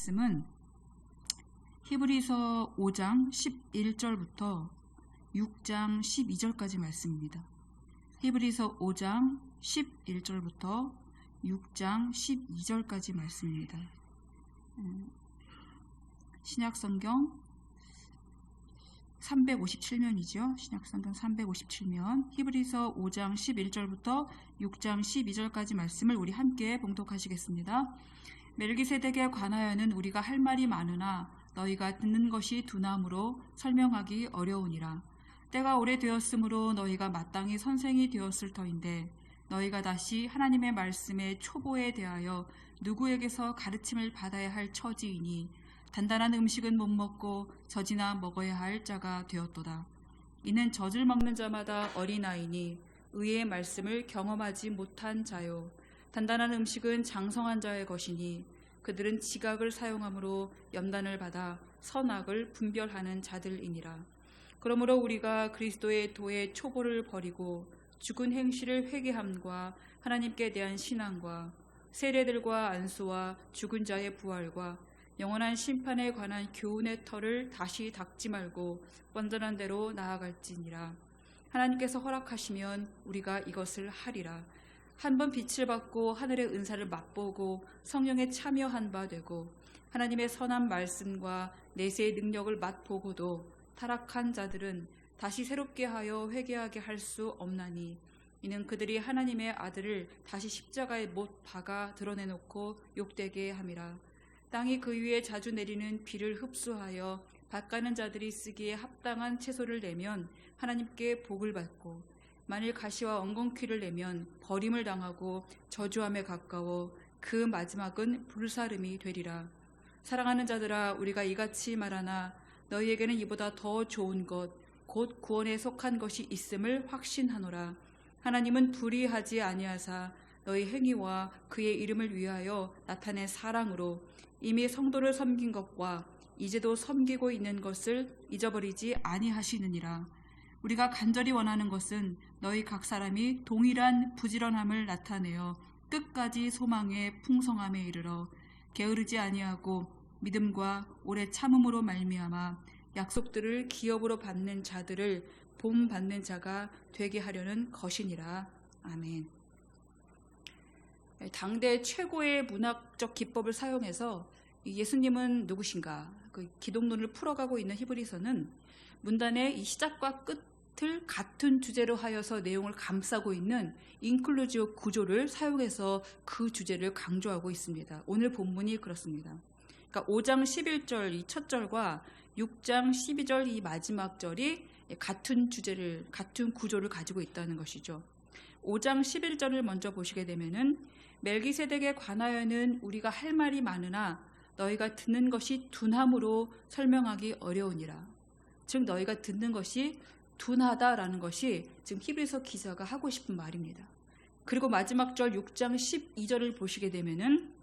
말씀은 히브리서 5장 11절부터 6장 12절까지 말씀입니다. 히브리서 5장 11절부터 6장 12절까지 말씀입니다. 신약성경 357면이죠. 신약성경 357면 히브리서 5장 11절부터 6장 12절까지 말씀을 우리 함께 봉독하시겠습니다. 멜기세덱에 관하여는 우리가 할 말이 많으나 너희가 듣는 것이 둔함으로 설명하기 어려우니라. 때가 오래되었으므로 너희가 마땅히 선생이 되었을 터인데 너희가 다시 하나님의 말씀의 초보에 대하여 누구에게서 가르침을 받아야 할 처지이니 단단한 음식은 못 먹고 젖이나 먹어야 할 자가 되었도다. 이는 젖을 먹는 자마다 어린아이니 의의 말씀을 경험하지 못한 자요. 단단한 음식은 장성한 자의 것이니 그들은 지각을 사용함으로 염단을 받아 선악을 분별하는 자들이니라. 그러므로 우리가 그리스도의 도의 초보를 버리고 죽은 행실을 회개함과 하나님께 대한 신앙과 세례들과 안수와 죽은 자의 부활과 영원한 심판에 관한 교훈의 터를 다시 닦지 말고 완전한 대로 나아갈지니라. 하나님께서 허락하시면 우리가 이것을 하리라. 한번 빛을 받고 하늘의 은사를 맛보고 성령에 참여한 바 되고 하나님의 선한 말씀과 내세의 능력을 맛보고도 타락한 자들은 다시 새롭게 하여 회개하게 할 수 없나니 이는 그들이 하나님의 아들을 다시 십자가에 못 박아 드러내놓고 욕되게 함이라. 땅이 그 위에 자주 내리는 비를 흡수하여 밭가는 자들이 쓰기에 합당한 채소를 내면 하나님께 복을 받고 만일 가시와 엉겅퀴를 내면 버림을 당하고 저주함에 가까워 그 마지막은 불사름이 되리라. 사랑하는 자들아, 우리가 이같이 말하나 너희에게는 이보다 더 좋은 것 곧 구원에 속한 것이 있음을 확신하노라. 하나님은 불의하지 아니하사 너희 행위와 그의 이름을 위하여 나타낸 사랑으로 이미 성도를 섬긴 것과 이제도 섬기고 있는 것을 잊어버리지 아니하시느니라. 우리가 간절히 원하는 것은 너희 각 사람이 동일한 부지런함을 나타내어 끝까지 소망의 풍성함에 이르러 게으르지 아니하고 믿음과 오래 참음으로 말미암아 약속들을 기업으로 받는 자들을 본받는 자가 되게 하려는 것이니라. 아멘. 당대 최고의 문학적 기법을 사용해서 예수님은 누구신가 그 기독론을 풀어가고 있는 히브리서는 문단의 이 시작과 끝을 같은 주제로 하여서 내용을 감싸고 있는 인클루지오 구조를 사용해서 그 주제를 강조하고 있습니다. 오늘 본문이 그렇습니다. 그러니까 5장 11절 이 첫 절과 6장 12절 이 마지막 절이 같은 주제를 같은 구조를 가지고 있다는 것이죠. 5장 11절을 먼저 보시게 되면은 멜기세덱에 관하여는 우리가 할 말이 많으나 너희가 듣는 것이 둔함으로 설명하기 어려우니라. 즉 너희가 듣는 것이 둔하다라는 것이 지금 히브리서 기자가 하고 싶은 말입니다. 그리고 마지막 절 6장 12절을 보시게 되면은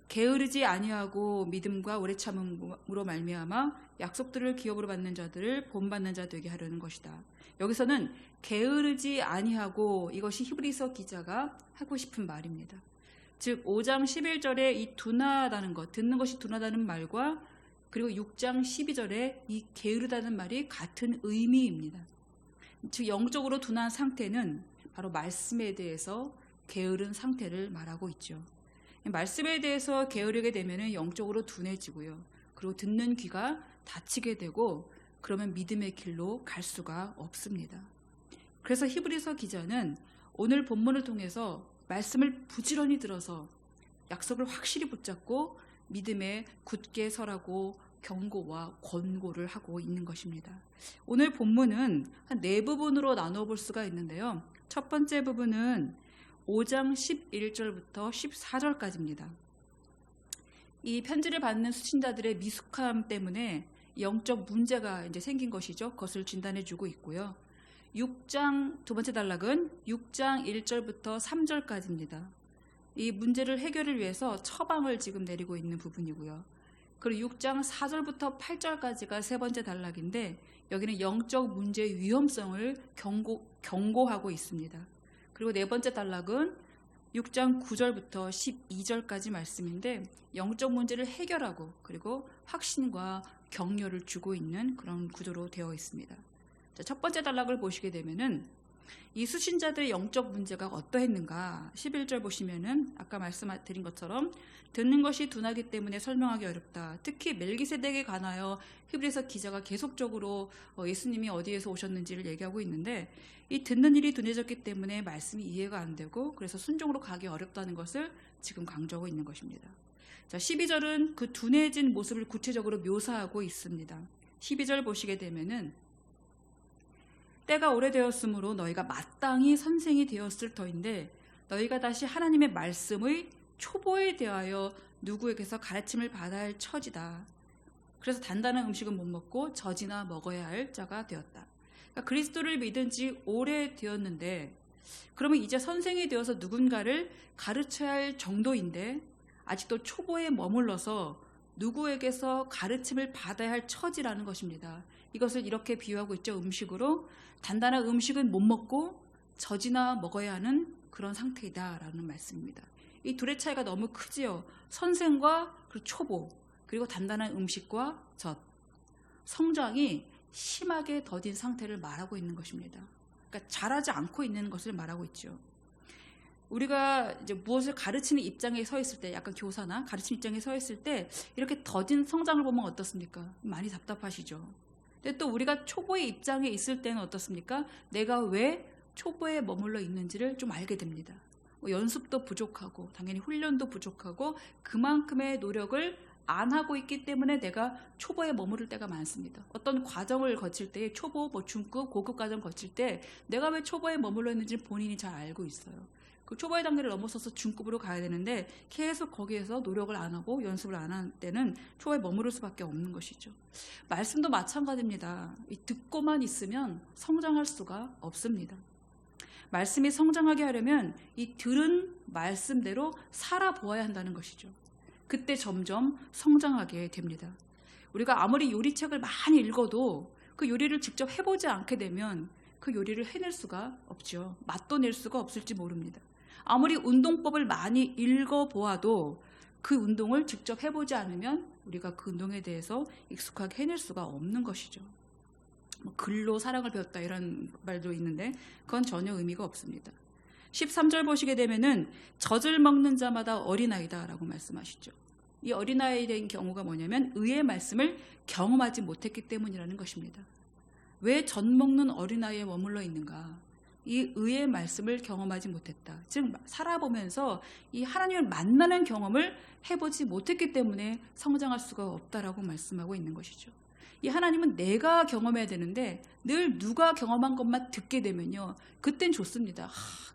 게으르지 아니하고 믿음과 오래 참음으로 말미암아 약속들을 기업으로 받는 자들을 본받는 자 되게 하려는 것이다. 여기서는 게으르지 아니하고 이것이 히브리서 기자가 하고 싶은 말입니다. 즉 5장 11절에 이 둔하다는 것, 듣는 것이 둔하다는 말과 그리고 6장 12절에 이 게으르다는 말이 같은 의미입니다. 즉 영적으로 둔한 상태는 바로 말씀에 대해서 게으른 상태를 말하고 있죠. 말씀에 대해서 게으르게 되면 영적으로 둔해지고요. 그리고 듣는 귀가 닫히게 되고 그러면 믿음의 길로 갈 수가 없습니다. 그래서 히브리서 기자는 오늘 본문을 통해서 말씀을 부지런히 들어서 약속을 확실히 붙잡고 믿음에 굳게 서라고 경고와 권고를 하고 있는 것입니다. 오늘 본문은 한 네 부분으로 나눠볼 수가 있는데요. 첫 번째 부분은 5장 11절부터 14절까지입니다. 이 편지를 받는 수신자들의 미숙함 때문에 영적 문제가 이제 생긴 것이죠. 그것을 진단해주고 있고요. 6장 두 번째 단락은 6장 1절부터 3절까지입니다. 이 문제를 해결을 위해서 처방을 지금 내리고 있는 부분이고요. 그리고 6장 4절부터 8절까지가 세 번째 단락인데 여기는 영적 문제의 위험성을 경고하고 있습니다. 그리고 네 번째 단락은 6장 9절부터 12절까지 말씀인데 영적 문제를 해결하고 그리고 확신과 격려를 주고 있는 그런 구조로 되어 있습니다. 자, 첫 번째 단락을 보시게 되면은 이 수신자들의 영적 문제가 어떠했는가 11절 보시면은 아까 말씀드린 것처럼 듣는 것이 둔하기 때문에 설명하기 어렵다. 특히 멜기세덱에 관하여 히브리서 기자가 계속적으로 예수님이 어디에서 오셨는지를 얘기하고 있는데 이 듣는 일이 둔해졌기 때문에 말씀이 이해가 안 되고 그래서 순종으로 가기 어렵다는 것을 지금 강조하고 있는 것입니다. 자, 12절은 그 둔해진 모습을 구체적으로 묘사하고 있습니다. 12절 보시게 되면은 때가 오래되었으므로 너희가 마땅히 선생이 되었을 터인데 너희가 다시 하나님의 말씀의 초보에 대하여 누구에게서 가르침을 받아야 할 처지다. 그래서 단단한 음식은 못 먹고 젖이나 먹어야 할 자가 되었다. 그러니까 그리스도를 믿은 지 오래되었는데 그러면 이제 선생이 되어서 누군가를 가르쳐야 할 정도인데 아직도 초보에 머물러서 누구에게서 가르침을 받아야 할 처지라는 것입니다. 이것을 이렇게 비유하고 있죠. 음식으로 단단한 음식은 못 먹고 젖이나 먹어야 하는 그런 상태이다라는 말씀입니다. 이 둘의 차이가 너무 크지요. 선생과 초보 그리고 단단한 음식과 젖 성장이 심하게 더딘 상태를 말하고 있는 것입니다. 그러니까 자라지 않고 있는 것을 말하고 있죠. 우리가 이제 무엇을 가르치는 입장에 서 있을 때 약간 교사나 가르치는 입장에 서 있을 때 이렇게 더딘 성장을 보면 어떻습니까? 많이 답답하시죠. 근데 또 우리가 초보의 입장에 있을 때는 어떻습니까? 내가 왜 초보에 머물러 있는지를 좀 알게 됩니다. 연습도 부족하고 당연히 훈련도 부족하고 그만큼의 노력을 안 하고 있기 때문에 내가 초보에 머무를 때가 많습니다. 어떤 과정을 거칠 때 초보, 중급, 고급 과정 거칠 때 내가 왜 초보에 머물러 있는지 본인이 잘 알고 있어요. 그 초보의 단계를 넘어서서 중급으로 가야 되는데 계속 거기에서 노력을 안 하고 연습을 안 할 때는 초보에 머무를 수밖에 없는 것이죠. 말씀도 마찬가지입니다. 듣고만 있으면 성장할 수가 없습니다. 말씀이 성장하게 하려면 이 들은 말씀대로 살아보아야 한다는 것이죠. 그때 점점 성장하게 됩니다. 우리가 아무리 요리책을 많이 읽어도 그 요리를 직접 해보지 않게 되면 그 요리를 해낼 수가 없죠. 맛도 낼 수가 없을지 모릅니다. 아무리 운동법을 많이 읽어보아도 그 운동을 직접 해보지 않으면 우리가 그 운동에 대해서 익숙하게 해낼 수가 없는 것이죠. 글로 사랑을 배웠다 이런 말도 있는데 그건 전혀 의미가 없습니다. 13절 보시게 되면은 젖을 먹는 자마다 어린아이다 라고 말씀하시죠. 이 어린아이인 경우가 뭐냐면 의의 말씀을 경험하지 못했기 때문이라는 것입니다. 왜 젖 먹는 어린아이에 머물러 있는가? 이 의의 말씀을 경험하지 못했다. 즉 살아보면서 이 하나님을 만나는 경험을 해보지 못했기 때문에 성장할 수가 없다라고 말씀하고 있는 것이죠. 이 하나님은 내가 경험해야 되는데 늘 누가 경험한 것만 듣게 되면요. 그땐 좋습니다.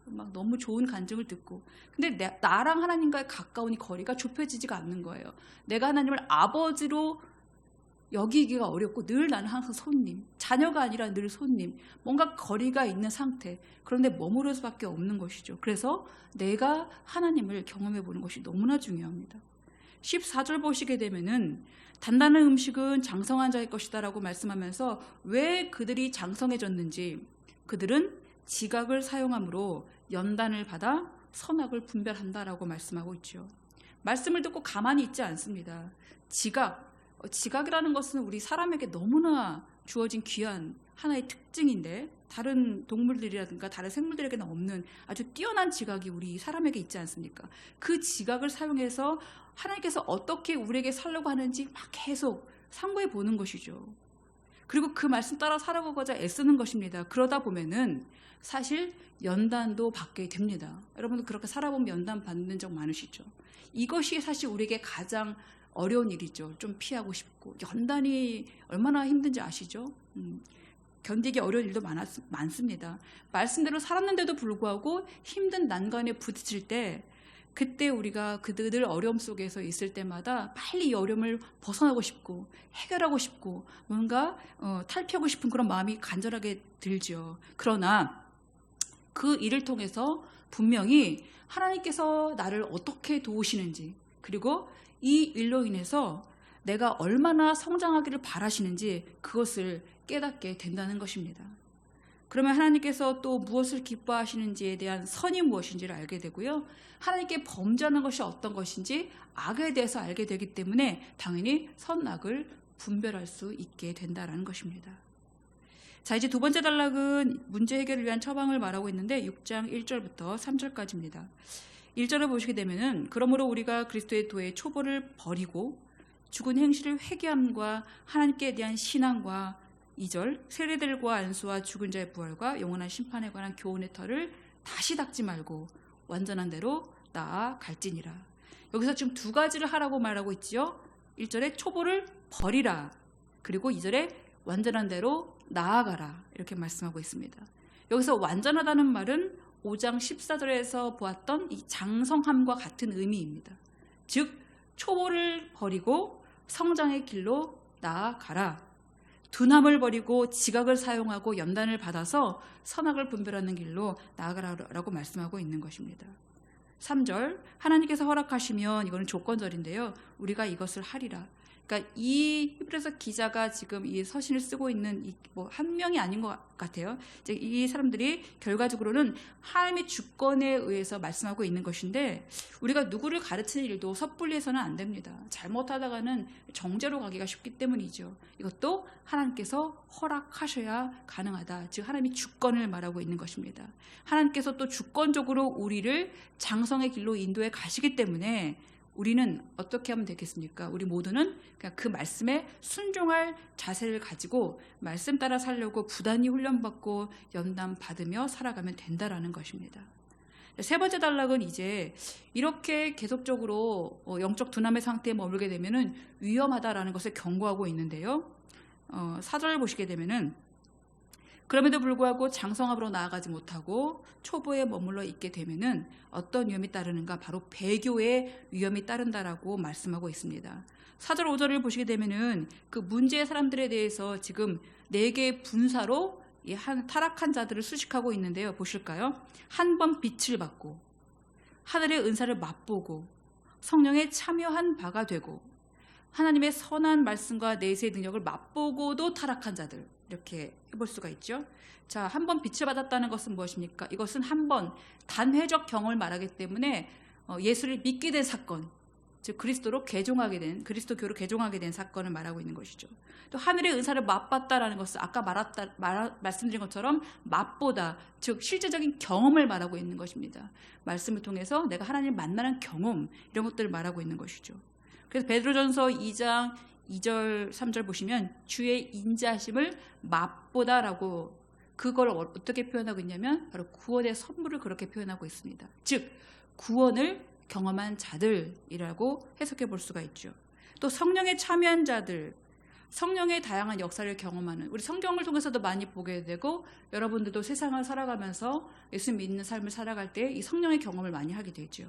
막 너무 좋은 간증을 듣고. 근데 나랑 하나님과의 가까운 이 거리가 좁혀지지가 않는 거예요. 내가 하나님을 아버지로 여기기가 어렵고 늘 나는 항상 손님, 자녀가 아니라 늘 손님, 뭔가 거리가 있는 상태. 그런데 머무를 수밖에 없는 것이죠. 그래서 내가 하나님을 경험해 보는 것이 너무나 중요합니다. 14절 보시게 되면은 단단한 음식은 장성한 자의 것이다 라고 말씀하면서 왜 그들이 장성해졌는지 그들은 지각을 사용함으로 연단을 받아 선악을 분별한다라고 말씀하고 있죠. 말씀을 듣고 가만히 있지 않습니다. 지각이라는 것은 우리 사람에게 너무나 주어진 귀한 하나의 특징인데 다른 동물들이라든가 다른 생물들에게는 없는 아주 뛰어난 지각이 우리 사람에게 있지 않습니까? 그 지각을 사용해서 하나님께서 어떻게 우리에게 살려고 하는지 막 계속 상고해 보는 것이죠. 그리고 그 말씀 따라 살아가고자 애쓰는 것입니다. 그러다 보면은 사실 연단도 받게 됩니다. 여러분도 그렇게 살아보면 연단 받는 적 많으시죠? 이것이 사실 우리에게 가장 어려운 일이죠. 좀 피하고 싶고 연단이 얼마나 힘든지 아시죠? 견디기 어려운 일도 많습니다. 말씀대로 살았는데도 불구하고 힘든 난관에 부딪힐 때 그때 우리가 그들 어려움 속에서 있을 때마다 빨리 이 어려움을 벗어나고 싶고 해결하고 싶고 뭔가 탈피하고 싶은 그런 마음이 간절하게 들죠. 그러나 그 일을 통해서 분명히 하나님께서 나를 어떻게 도우시는지 그리고 이 일로 인해서 내가 얼마나 성장하기를 바라시는지 그것을 깨닫게 된다는 것입니다. 그러면 하나님께서 또 무엇을 기뻐하시는지에 대한 선이 무엇인지를 알게 되고요. 하나님께 범죄하는 것이 어떤 것인지 악에 대해서 알게 되기 때문에 당연히 선악을 분별할 수 있게 된다는 것입니다. 자, 이제 두 번째 단락은 문제 해결을 위한 처방을 말하고 있는데 6장 1절부터 3절까지입니다. 1절을 보시게 되면은 그러므로 우리가 그리스도의 도의 초보를 버리고 죽은 행실을 회개함과 하나님께 대한 신앙과 2절 세례들과 안수와 죽은 자의 부활과 영원한 심판에 관한 교훈의 털을 다시 닦지 말고 완전한 대로 나아갈지니라. 여기서 지금 두 가지를 하라고 말하고 있지요. 1절에 초보를 버리라. 그리고 2절에 완전한 대로 나아가라. 이렇게 말씀하고 있습니다. 여기서 완전하다는 말은 5장 14절에서 보았던 이 장성함과 같은 의미입니다. 즉 초보를 버리고 성장의 길로 나아가라. 둔함을 버리고 지각을 사용하고 연단을 받아서 선악을 분별하는 길로 나아가라고 말씀하고 있는 것입니다. 3절 하나님께서 허락하시면 이거는 조건절인데요. 우리가 이것을 하리라. 그러니까 이 히브리서 기자가 지금 이 서신을 쓰고 있는 한 명이 아닌 것 같아요. 이제 이 사람들이 결과적으로는 하나님의 주권에 의해서 말씀하고 있는 것인데 우리가 누구를 가르치는 일도 섣불리 해서는 안 됩니다. 잘못하다가는 정죄로 가기가 쉽기 때문이죠. 이것도 하나님께서 허락하셔야 가능하다. 즉 하나님이 주권을 말하고 있는 것입니다. 하나님께서 또 주권적으로 우리를 장성의 길로 인도해 가시기 때문에 우리는 어떻게 하면 되겠습니까? 우리 모두는 그냥 그 말씀에 순종할 자세를 가지고 말씀 따라 살려고 부단히 훈련받고 연단 받으며 살아가면 된다라는 것입니다. 세 번째 단락은 이제 이렇게 계속적으로 영적 둔함의 상태에 머물게 되면은 위험하다라는 것을 경고하고 있는데요. 4절 보시게 되면은 그럼에도 불구하고 장성함으로 나아가지 못하고 초보에 머물러 있게 되면은 어떤 위험이 따르는가? 바로 배교의 위험이 따른다라고 말씀하고 있습니다. 4절 5절을 보시게 되면은 그 문제의 사람들에 대해서 지금 4개의 분사로 이 타락한 자들을 수식하고 있는데요. 보실까요? 한 번 빛을 받고 하늘의 은사를 맛보고 성령에 참여한 바가 되고 하나님의 선한 말씀과 내세의 능력을 맛보고도 타락한 자들, 이렇게 해볼 수가 있죠. 자, 한 번 빛을 받았다는 것은 무엇입니까? 이것은 한 번 단회적 경험을 말하기 때문에 예수를 믿게 된 사건, 즉 그리스도로 개종하게 된, 그리스도교로 개종하게 된 사건을 말하고 있는 것이죠. 또 하늘의 은사를 맛봤다라는 것은 아까 말씀드린 것처럼 맛보다, 즉 실제적인 경험을 말하고 있는 것입니다. 말씀을 통해서 내가 하나님을 만나는 경험, 이런 것들을 말하고 있는 것이죠. 그래서 베드로전서 2장 2절 3절 보시면 주의 인자하심을 맛보다라고, 그걸 어떻게 표현하고 있냐면 바로 구원의 선물을 그렇게 표현하고 있습니다. 즉 구원을 경험한 자들이라고 해석해 볼 수가 있죠. 또 성령에 참여한 자들, 성령의 다양한 역사를 경험하는, 우리 성경을 통해서도 많이 보게 되고 여러분들도 세상을 살아가면서 예수 믿는 삶을 살아갈 때 이 성령의 경험을 많이 하게 되죠.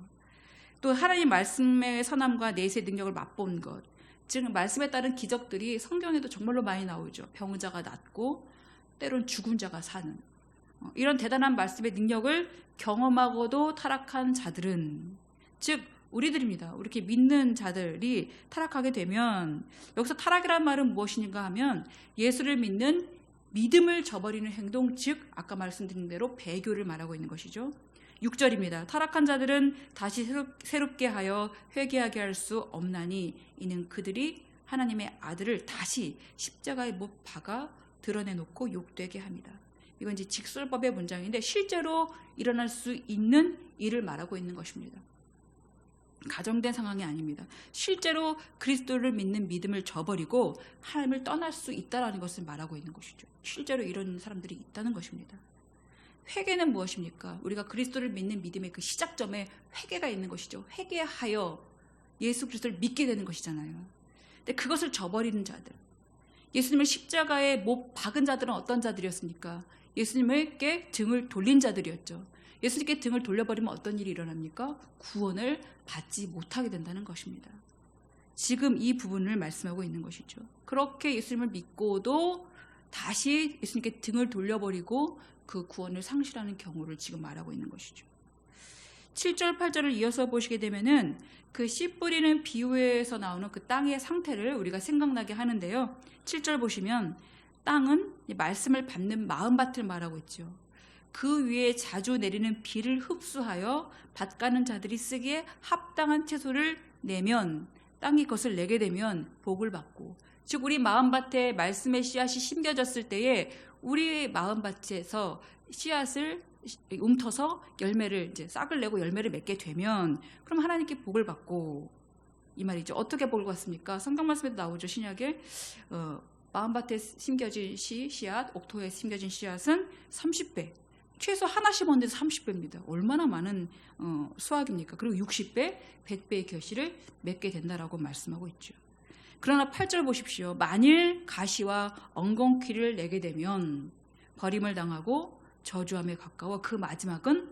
또 하나님 말씀의 선함과 내세의 능력을 맛본 것, 즉 말씀에 따른 기적들이 성경에도 정말로 많이 나오죠. 병자가 낫고 때론 죽은 자가 사는, 이런 대단한 말씀의 능력을 경험하고도 타락한 자들은, 즉 우리들입니다. 이렇게 믿는 자들이 타락하게 되면, 여기서 타락이라는 말은 무엇인가 하면 예수를 믿는 믿음을 저버리는 행동, 즉 아까 말씀드린 대로 배교를 말하고 있는 것이죠. 6절입니다. 타락한 자들은 다시 새롭게 하여 회개하게 할 수 없나니 이는 그들이 하나님의 아들을 다시 십자가에 못 박아 드러내놓고 욕되게 합니다. 이건 이제 직설법의 문장인데 실제로 일어날 수 있는 일을 말하고 있는 것입니다. 가정된 상황이 아닙니다. 실제로 그리스도를 믿는 믿음을 저버리고 하나님을 떠날 수 있다는 것을 말하고 있는 것이죠. 실제로 이런 사람들이 있다는 것입니다. 회개는 무엇입니까? 우리가 그리스도를 믿는 믿음의 그 시작점에 회개가 있는 것이죠. 회개하여 예수 그리스도를 믿게 되는 것이잖아요. 근데 그것을 저버리는 자들, 예수님을 십자가에 못 박은 자들은 어떤 자들이었습니까? 예수님께 등을 돌린 자들이었죠. 예수님께 등을 돌려버리면 어떤 일이 일어납니까? 구원을 받지 못하게 된다는 것입니다. 지금 이 부분을 말씀하고 있는 것이죠. 그렇게 예수님을 믿고도 다시 예수님께 등을 돌려버리고 그 구원을 상실하는 경우를 지금 말하고 있는 것이죠. 7절, 8절을 이어서 보시게 되면은 그 씨 뿌리는 비유에서 나오는 그 땅의 상태를 우리가 생각나게 하는데요. 7절 보시면 땅은 말씀을 받는 마음밭을 말하고 있죠. 그 위에 자주 내리는 비를 흡수하여 밭가는 자들이 쓰기에 합당한 채소를 내면, 땅이 그것을 내게 되면 복을 받고, 즉 우리 마음밭에 말씀의 씨앗이 심겨졌을 때에 우리 마음밭에서 씨앗을 움터서 열매를, 이제 싹을 내고 열매를 맺게 되면 그럼 하나님께 복을 받고, 이 말이죠. 어떻게 복을 받습니까? 성경 말씀에도 나오죠. 신약에 마음밭에 심겨진 씨앗, 옥토에 심겨진 씨앗은 30배, 최소 하나씩 얻는데 30배입니다. 얼마나 많은 수확입니까? 그리고 60배, 100배의 결실을 맺게 된다라고 말씀하고 있죠. 그러나 8절 보십시오. 만일 가시와 엉겅퀴를 내게 되면 버림을 당하고 저주함에 가까워 그 마지막은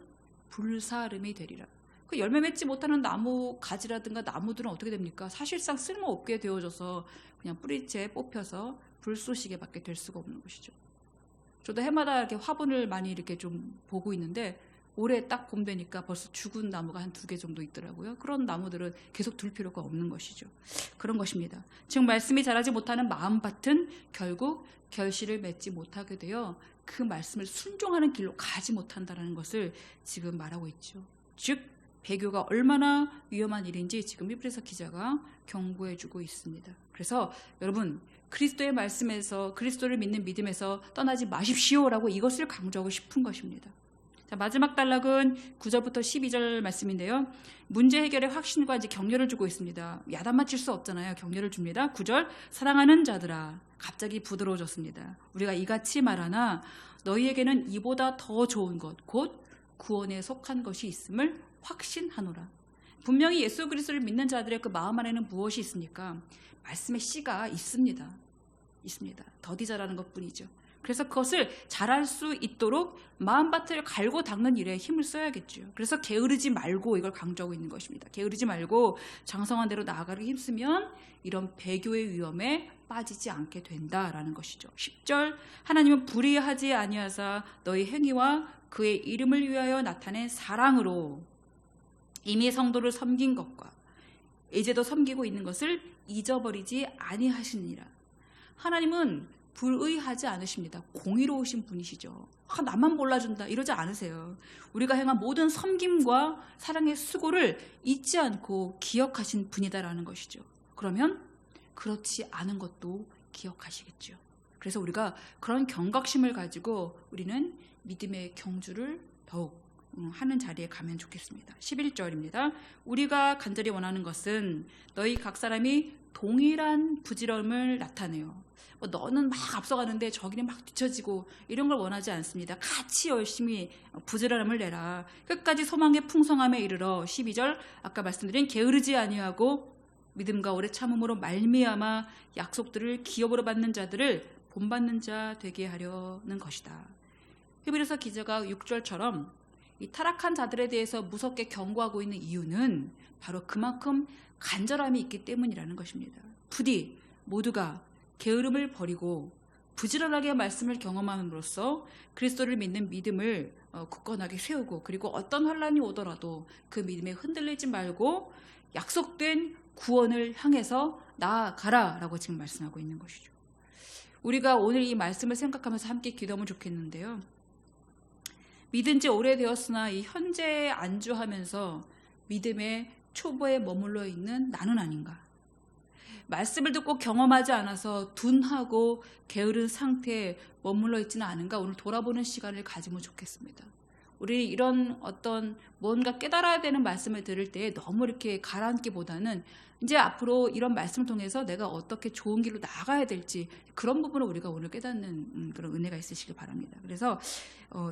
불사름이 되리라. 그 열매 맺지 못하는 나무 가지라든가 나무들은 어떻게 됩니까? 사실상 쓸모없게 되어져서 그냥 뿌리채 뽑혀서 불쏘시개 밖에 될 수가 없는 것이죠. 저도 해마다 이렇게 화분을 많이 이렇게 좀 보고 있는데 올해 딱 봄 되니까 벌써 죽은 나무가 한 2개 정도 있더라고요. 그런 나무들은 계속 둘 필요가 없는 것이죠. 그런 것입니다. 즉 말씀이 자라지 못하는 마음밭은 결국 결실을 맺지 못하게 되어 그 말씀을 순종하는 길로 가지 못한다는 것을 지금 말하고 있죠. 즉 배교가 얼마나 위험한 일인지 지금 히브리서 기자가 경고해주고 있습니다. 그래서 여러분 그리스도의 말씀에서, 그리스도를 믿는 믿음에서 떠나지 마십시오라고 이것을 강조하고 싶은 것입니다. 자, 마지막 단락은 9절부터 12절 말씀인데요. 문제 해결의 확신과 이제 격려를 주고 있습니다. 야단만 칠 수 없잖아요. 격려를 줍니다. 9절, 사랑하는 자들아, 갑자기 부드러워졌습니다. 우리가 이같이 말하나 너희에게는 이보다 더 좋은 것, 곧 구원에 속한 것이 있음을 확신하노라. 분명히 예수 그리스도를 믿는 자들의 그 마음 안에는 무엇이 있습니까? 말씀의 씨가 있습니다. 더디 자라는 것뿐이죠. 그래서 그것을 자랄 수 있도록 마음밭을 갈고 닦는 일에 힘을 써야겠죠. 그래서 게으르지 말고 이걸 강조하고 있는 것입니다. 게으르지 말고 장성한 대로 나아가기 힘쓰면 이런 배교의 위험에 빠지지 않게 된다라는 것이죠. 10절, 하나님은 불의하지 아니하사 너희 행위와 그의 이름을 위하여 나타낸 사랑으로 이미 성도를 섬긴 것과 이제도 섬기고 있는 것을 잊어버리지 아니하시니라. 하나님은 불의하지 않으십니다. 공의로우신 분이시죠. 나만 몰라준다 이러지 않으세요. 우리가 행한 모든 섬김과 사랑의 수고를 잊지 않고 기억하신 분이다라는 것이죠. 그러면 그렇지 않은 것도 기억하시겠죠. 그래서 우리가 그런 경각심을 가지고 우리는 믿음의 경주를 더욱 하는 자리에 가면 좋겠습니다. 11절입니다. 우리가 간절히 원하는 것은 너희 각 사람이 동일한 부지런함을 나타내요. 너는 막 앞서가는데 저기는 막 뒤처지고 이런 걸 원하지 않습니다. 같이 열심히 부지런함을 내라. 끝까지 소망의 풍성함에 이르러 12절 아까 말씀드린 게으르지 아니하고 믿음과 오래 참음으로 말미암아 약속들을 기업으로 받는 자들을 본받는 자 되게 하려는 것이다. 히브리서 기자가 6절처럼 이 타락한 자들에 대해서 무섭게 경고하고 있는 이유는 바로 그만큼 간절함이 있기 때문이라는 것입니다. 부디 모두가 게으름을 버리고 부지런하게 말씀을 경험함으로써 그리스도를 믿는 믿음을 굳건하게 세우고, 그리고 어떤 환란이 오더라도 그 믿음에 흔들리지 말고 약속된 구원을 향해서 나아가라 라고 지금 말씀하고 있는 것이죠. 우리가 오늘 이 말씀을 생각하면서 함께 기도하면 좋겠는데요. 믿은 지 오래되었으나 이 현재에 안주하면서 믿음의 초보에 머물러 있는 나는 아닌가. 말씀을 듣고 경험하지 않아서 둔하고 게으른 상태에 머물러 있지는 않은가. 오늘 돌아보는 시간을 가지면 좋겠습니다. 우리 이런 어떤 뭔가 깨달아야 되는 말씀을 들을 때 너무 이렇게 가라앉기보다는 이제 앞으로 이런 말씀을 통해서 내가 어떻게 좋은 길로 나아가야 될지 그런 부분을 우리가 오늘 깨닫는 그런 은혜가 있으시길 바랍니다. 그래서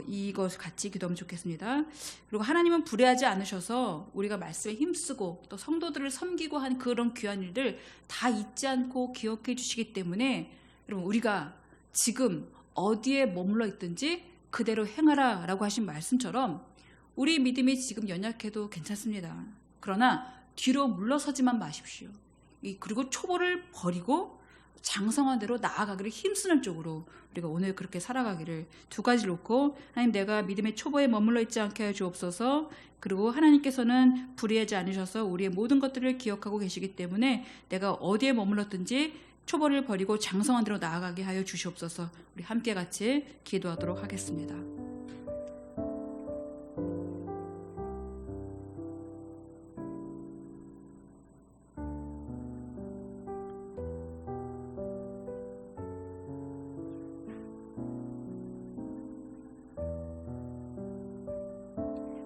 이것을 같이 기도하면 좋겠습니다. 그리고 하나님은 불의하지 않으셔서 우리가 말씀에 힘쓰고 또 성도들을 섬기고 한 그런 귀한 일들 다 잊지 않고 기억해 주시기 때문에 여러분 우리가 지금 어디에 머물러 있든지 그대로 행하라 라고 하신 말씀처럼 우리 믿음이 지금 연약해도 괜찮습니다. 그러나 뒤로 물러서지만 마십시오. 그리고 초보를 버리고 장성한 대로 나아가기를 힘쓰는 쪽으로 우리가 오늘 그렇게 살아가기를 두 가지를 놓고, 하나님 내가 믿음의 초보에 머물러 있지 않게 하여 주옵소서. 그리고 하나님께서는 불의하지 않으셔서 우리의 모든 것들을 기억하고 계시기 때문에 내가 어디에 머물렀든지 초보를 버리고 장성한 대로 나아가게 하여 주시옵소서. 우리 함께 같이 기도하도록 하겠습니다.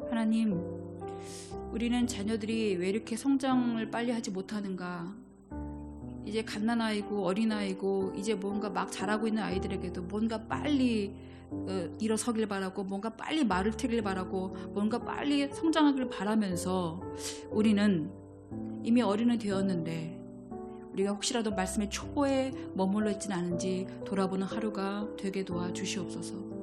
하나님, 우리는 자녀들이 왜 이렇게 성장을 빨리 하지 못하는가? 이제 갓난아이고 어린아이고 이제 뭔가 막 자라고 있는 아이들에게도 뭔가 빨리 일어서길 바라고, 뭔가 빨리 말을 트길 바라고, 뭔가 빨리 성장하길 바라면서 우리는 이미 어른이 되었는데 우리가 혹시라도 말씀의 초보에 머물러 있지는 않은지 돌아보는 하루가 되게 도와주시옵소서.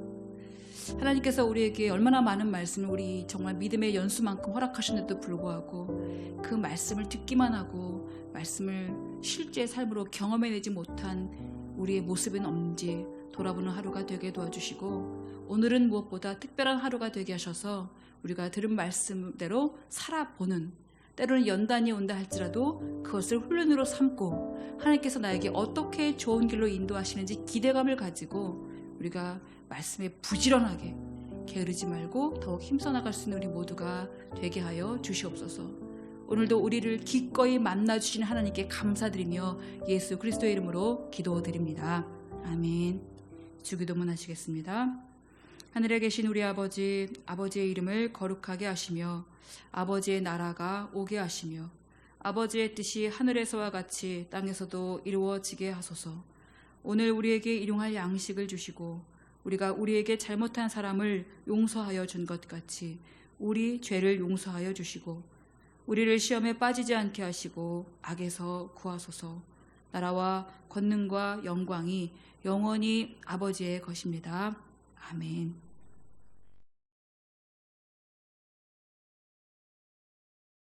하나님께서 우리에게 얼마나 많은 말씀을 우리 정말 믿음의 연수만큼 허락하셨는데도 불구하고 그 말씀을 듣기만 하고 말씀을 실제 삶으로 경험해내지 못한 우리의 모습은 없는지 돌아보는 하루가 되게 도와주시고, 오늘은 무엇보다 특별한 하루가 되게 하셔서 우리가 들은 말씀대로 살아보는, 때로는 연단이 온다 할지라도 그것을 훈련으로 삼고 하나님께서 나에게 어떻게 좋은 길로 인도하시는지 기대감을 가지고 우리가 말씀에 부지런하게 게으르지 말고 더욱 힘써 나갈 수 있는 우리 모두가 되게 하여 주시옵소서. 오늘도 우리를 기꺼이 만나주시는 하나님께 감사드리며 예수 그리스도의 이름으로 기도드립니다. 아멘. 주기도문 하시겠습니다. 하늘에 계신 우리 아버지, 아버지의 이름을 거룩하게 하시며 아버지의 나라가 오게 하시며 아버지의 뜻이 하늘에서와 같이 땅에서도 이루어지게 하소서. 오늘 우리에게 일용할 양식을 주시고 우리가 우리에게 잘못한 사람을 용서하여 준 것 같이 우리 죄를 용서하여 주시고 우리를 시험에 빠지지 않게 하시고 악에서 구하소서. 나라와 권능과 영광이 영원히 아버지의 것입니다. 아멘.